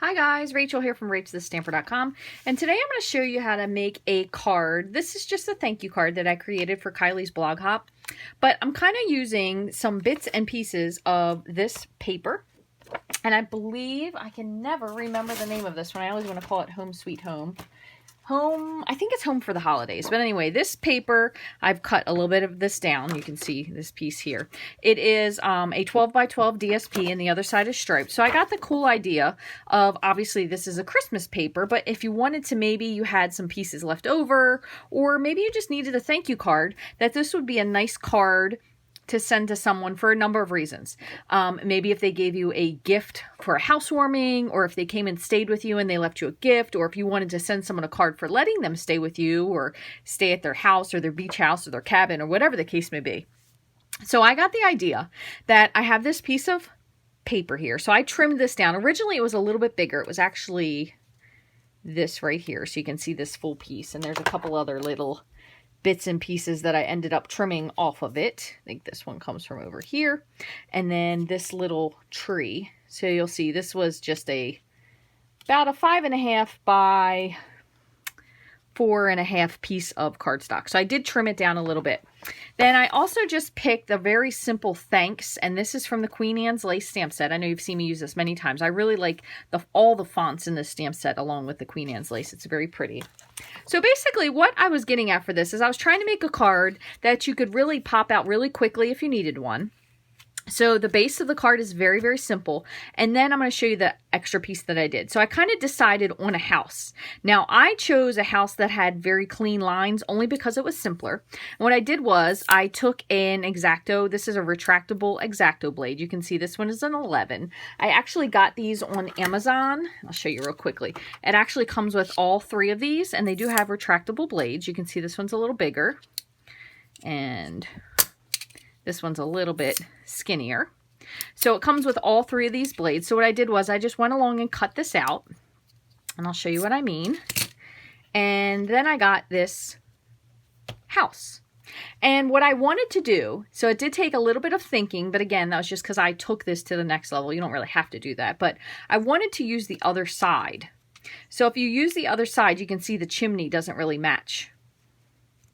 Hi guys, Rachel here from Rachthestamper.com, and today I'm going to show you how to make a card. This is just a thank you card that I created for Kylie's blog hop, but I'm kind of using some bits and pieces of this paper, and I believe, I can never remember the name of this one. I always want to call it Home Sweet Home. I think it's Home for the Holidays. But anyway, this paper, I've cut a little bit of this down. You can see this piece here. It is a 12 by 12 DSP and the other side is striped. So I got the cool idea of, obviously this is a Christmas paper, but if you wanted to, maybe you had some pieces left over, or maybe you just needed a thank you card, that this would be a nice card to send to someone for a number of reasons. Maybe if they gave you a gift for a housewarming, or if they came and stayed with you and they left you a gift, or if you wanted to send someone a card for letting them stay with you or stay at their house or their beach house or their cabin or whatever the case may be. So I got the idea that I have this piece of paper here. So I trimmed this down. Originally it was a little bit bigger. It was actually this right here. So you can see this full piece, and there's a couple other little bits and pieces that I ended up trimming off of it. I think this one comes from over here. And then this little tree. So you'll see this was just about a 5.5 by 4.5 piece of cardstock. So I did trim it down a little bit. Then I also just picked a very simple thanks, and this is from the Queen Anne's lace stamp set. I know you've seen me use this many times. I really like all the fonts in this stamp set along with the Queen Anne's lace. It's very pretty. So basically what I was getting at for this is I was trying to make a card that you could really pop out really quickly if you needed one. So the base of the card is very, very simple. And then I'm going to show you the extra piece that I did. So I kind of decided on a house. Now I chose a house that had very clean lines only because it was simpler. And what I did was I took an X-Acto. This is a retractable X-Acto blade. You can see this one is an 11. I actually got these on Amazon. I'll show you real quickly. It actually comes with all three of these, and they do have retractable blades. You can see this one's a little bigger, and this one's a little bit skinnier. So it comes with all three of these blades. So what I did was I just went along and cut this out, and I'll show you what I mean. And then I got this house. And what I wanted to do, so it did take a little bit of thinking, but again, that was just because I took this to the next level. You don't really have to do that, but I wanted to use the other side. So if you use the other side, you can see the chimney doesn't really match.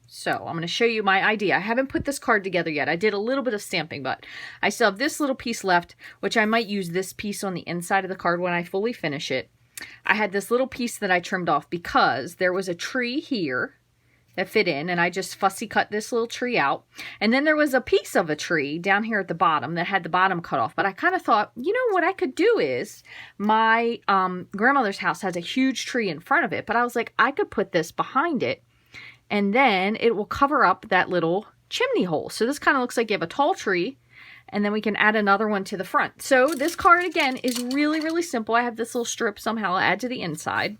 So I'm going to show you my idea. I haven't put this card together yet. I did a little bit of stamping, but I still have this little piece left, which I might use this piece on the inside of the card when I fully finish it. I had this little piece that I trimmed off because there was a tree here that fit in, and I just fussy cut this little tree out. And then there was a piece of a tree down here at the bottom that had the bottom cut off. But I kind of thought, you know what I could do is, my grandmother's house has a huge tree in front of it, but I was like, I could put this behind it, and then it will cover up that little chimney hole. So this kind of looks like you have a tall tree, and then we can add another one to the front. So this card, again, is really, really simple. I have this little strip somehow I'll add to the inside.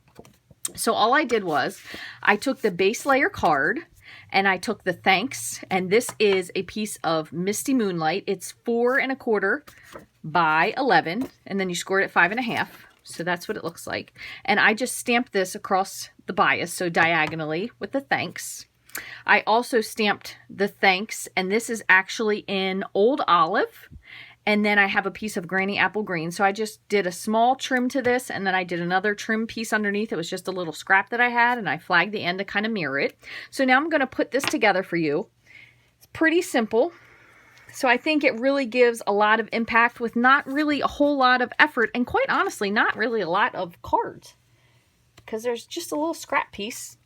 So all I did was I took the base layer card, and I took the thanks, and this is a piece of Misty Moonlight. It's 4.25 by 11, and then you scored it 5.5. So that's what it looks like. And I just stamped this across the bias, so diagonally with the thanks. I also stamped the thanks, and this is actually in Old Olive. And then I have a piece of Granny Apple Green. So I just did a small trim to this, and then I did another trim piece underneath. It was just a little scrap that I had, and I flagged the end to kind of mirror it. So now I'm going to put this together for you. It's pretty simple. So I think it really gives a lot of impact with not really a whole lot of effort, and quite honestly, not really a lot of cards, because there's just a little scrap piece,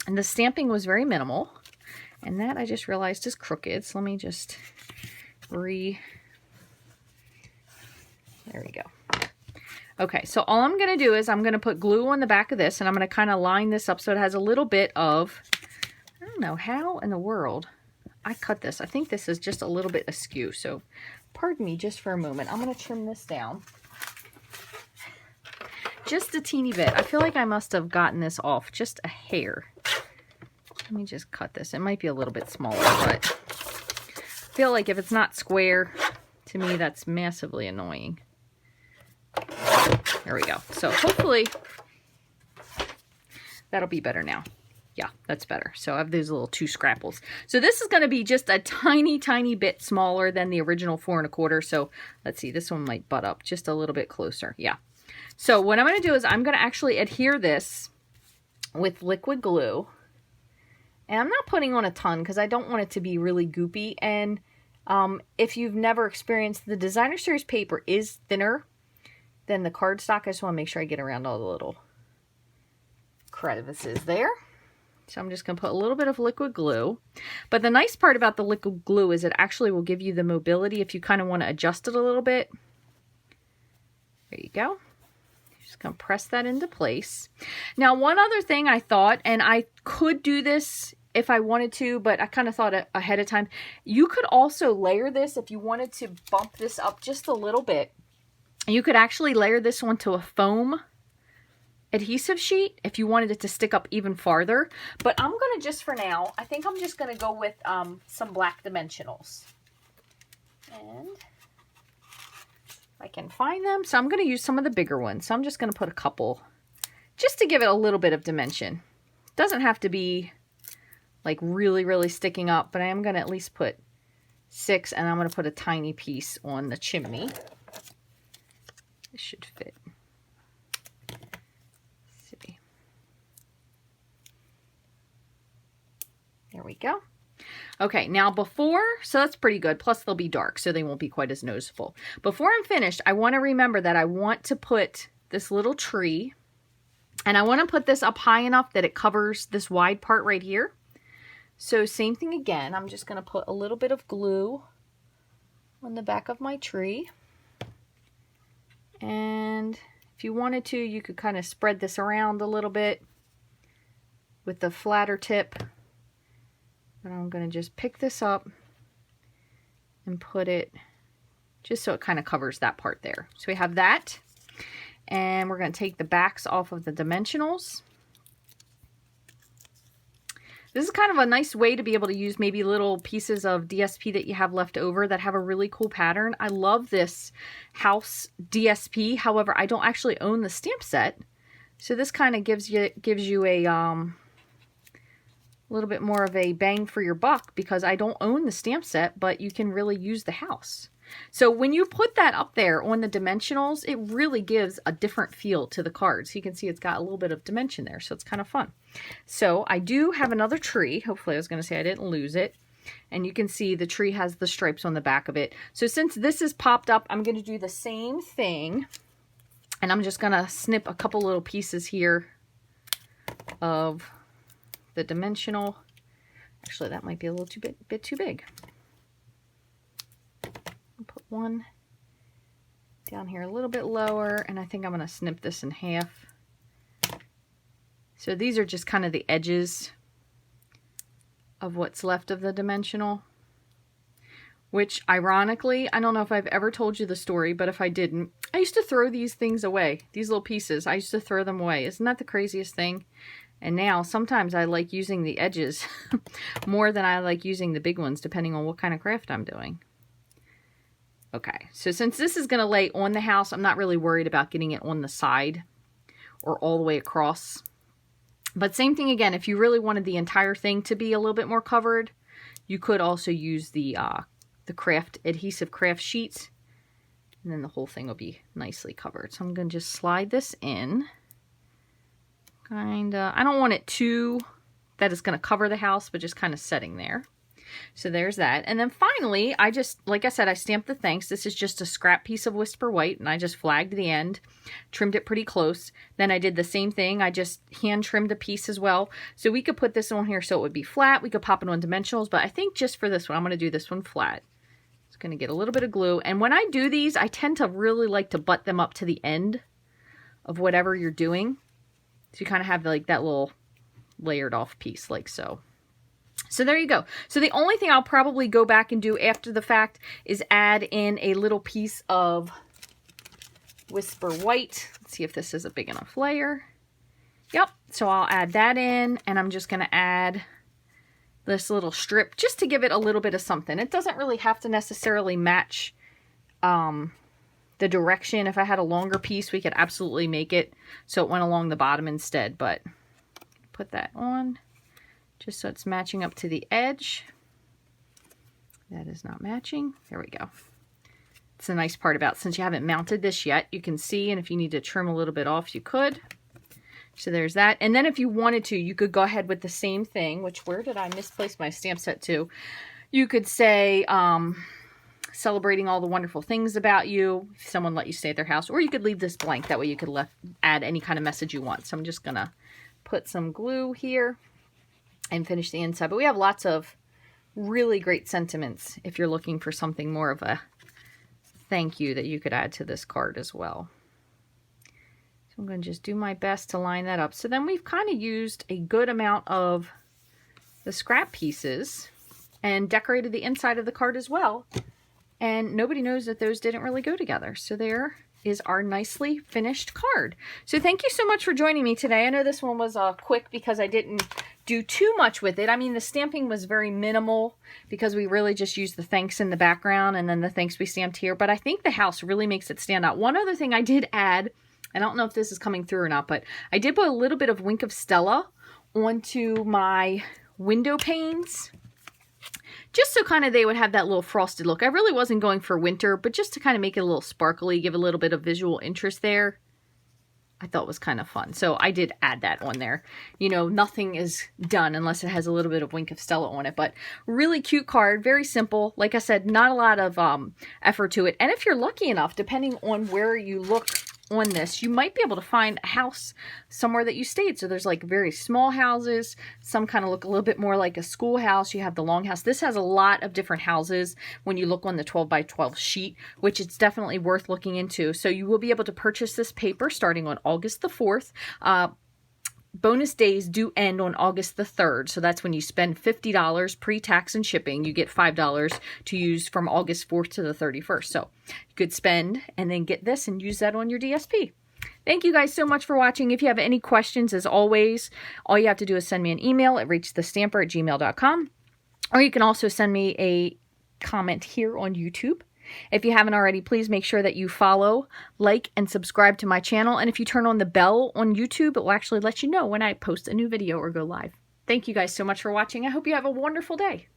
and the stamping was very minimal, and that I just realized is crooked. So let me just there we go. Okay, so all I'm going to do is I'm going to put glue on the back of this, and I'm going to kind of line this up so it has a little bit of, I don't know how in the world I cut this. I think this is just a little bit askew, so pardon me just for a moment. I'm going to trim this down just a teeny bit. I feel like I must have gotten this off just a hair. Let me just cut this. It might be a little bit smaller, but I feel like if it's not square, to me that's massively annoying. There we go. So hopefully that'll be better now. Yeah, that's better. So I have these little 2 scrapples. So this is going to be just a tiny, tiny bit smaller than the original 4.25. So let's see, this one might butt up just a little bit closer. Yeah. So what I'm going to do is I'm going to actually adhere this with liquid glue. And I'm not putting on a ton because I don't want it to be really goopy. And if you've never experienced, the Designer Series paper is thinner than the cardstock. I just want to make sure I get around all the little crevices there. So I'm just going to put a little bit of liquid glue. But the nice part about the liquid glue is it actually will give you the mobility if you kind of want to adjust it a little bit. There you go. Just going to press that into place. Now, one other thing I thought, and I could do this if I wanted to, but I kind of thought ahead of time, you could also layer this if you wanted to bump this up just a little bit. You could actually layer this onto a foam adhesive sheet if you wanted it to stick up even farther. But I'm going to just for now, I think I'm just going to go with some black dimensionals. And I can find them. So I'm going to use some of the bigger ones. So I'm just going to put a couple just to give it a little bit of dimension. Doesn't have to be like really, really sticking up, but I am going to at least put 6, and I'm going to put a tiny piece on the chimney. This should fit. Let's see. There we go. Okay, now before, so that's pretty good. Plus they'll be dark, so they won't be quite as noticeable. Before I'm finished, I want to remember that I want to put this little tree, and I want to put this up high enough that it covers this wide part right here. So same thing again, I'm just going to put a little bit of glue on the back of my tree. And if you wanted to, you could kind of spread this around a little bit with the flatter tip. But I'm going to just pick this up and put it just so it kind of covers that part there. So we have that. And we're going to take the backs off of the dimensionals. This is kind of a nice way to be able to use maybe little pieces of DSP that you have left over that have a really cool pattern. I love this house DSP. However, I don't actually own the stamp set. So this kind of gives you a little bit more of a bang for your buck because I don't own the stamp set, but you can really use the house. So when you put that up there on the dimensionals, it really gives a different feel to the card. So you can see it's got a little bit of dimension there. So it's kind of fun. So I do have another tree. Hopefully I was going to say I didn't lose it. And you can see the tree has the stripes on the back of it. So since this is popped up, I'm going to do the same thing. And I'm just going to snip a couple little pieces here of the dimensional. Actually, that might be a little bit too big. Put one down here a little bit lower, and I think I'm going to snip this in half. So these are just kind of the edges of what's left of the dimensional, which ironically, I don't know if I've ever told you the story, but if I didn't, I used to throw these things away, these little pieces. I used to throw them away. Isn't that the craziest thing? And now sometimes I like using the edges more than I like using the big ones, depending on what kind of craft I'm doing. Okay, so since this is going to lay on the house, I'm not really worried about getting it on the side or all the way across. But same thing again, if you really wanted the entire thing to be a little bit more covered, you could also use the adhesive craft sheets, and then the whole thing will be nicely covered. So I'm going to just slide this in. I don't want it too that it's going to cover the house, but just kind of setting there. So there's that. And then finally, like I said, I stamped the thanks. This is just a scrap piece of Whisper White, and I just flagged the end, trimmed it pretty close. Then I did the same thing. I just hand trimmed a piece as well. So we could put this on here so it would be flat. We could pop it on dimensionals, but I think just for this one, I'm going to do this one flat. It's going to get a little bit of glue. And when I do these, I tend to really like to butt them up to the end of whatever you're doing. So you kind of have like that little layered off piece like so. So there you go. So the only thing I'll probably go back and do after the fact is add in a little piece of Whisper White. Let's see if this is a big enough layer. Yep. So I'll add that in, and I'm just going to add this little strip just to give it a little bit of something. It doesn't really have to necessarily match the direction. If I had a longer piece, we could absolutely make it so it went along the bottom instead, but put that on. Just so it's matching up to the edge. That is not matching. There we go. It's the nice part about, since you haven't mounted this yet, you can see, and if you need to trim a little bit off, you could. So there's that. And then if you wanted to, you could go ahead with the same thing, which, where did I misplace my stamp set to? You could say, celebrating all the wonderful things about you, if someone let you stay at their house, or you could leave this blank. That way you could add any kind of message you want. So I'm just going to put some glue here and finish the inside. But we have lots of really great sentiments if you're looking for something more of a thank you that you could add to this card as well. So I'm going to just do my best to line that up. So then we've kind of used a good amount of the scrap pieces and decorated the inside of the card as well. And nobody knows that those didn't really go together. So there is our nicely finished card. So thank you so much for joining me today. I know this one was quick because I didn't do too much with it. I mean, the stamping was very minimal because we really just used the thanks in the background and then the thanks we stamped here. But I think the house really makes it stand out. One other thing I did add, and I don't know if this is coming through or not, but I did put a little bit of Wink of Stella onto my window panes, just so kind of they would have that little frosted look. I really wasn't going for winter, but just to kind of make it a little sparkly, give a little bit of visual interest there. I thought was kind of fun. So I did add that on there. You know, nothing is done unless it has a little bit of Wink of Stella on it, but really cute card, very simple. Like I said, not a lot of effort to it. And if you're lucky enough, depending on where you look on this, you might be able to find a house somewhere that you stayed. So there's like very small houses. Some kind of look a little bit more like a schoolhouse. You have the long house. This has a lot of different houses when you look on the 12 by 12 sheet, which it's definitely worth looking into. So you will be able to purchase this paper starting on August the 4th. Bonus days do end on August the 3rd. So that's when you spend $50 pre-tax and shipping. You get $5 to use from August 4th to the 31st. So you could spend and then get this and use that on your DSP. Thank you guys so much for watching. If you have any questions, as always, all you have to do is send me an email at rachthestamper@gmail.com. Or you can also send me a comment here on YouTube. If you haven't already, please make sure that you follow, like, and subscribe to my channel. And if you turn on the bell on YouTube, it will actually let you know when I post a new video or go live. Thank you guys so much for watching. I hope you have a wonderful day.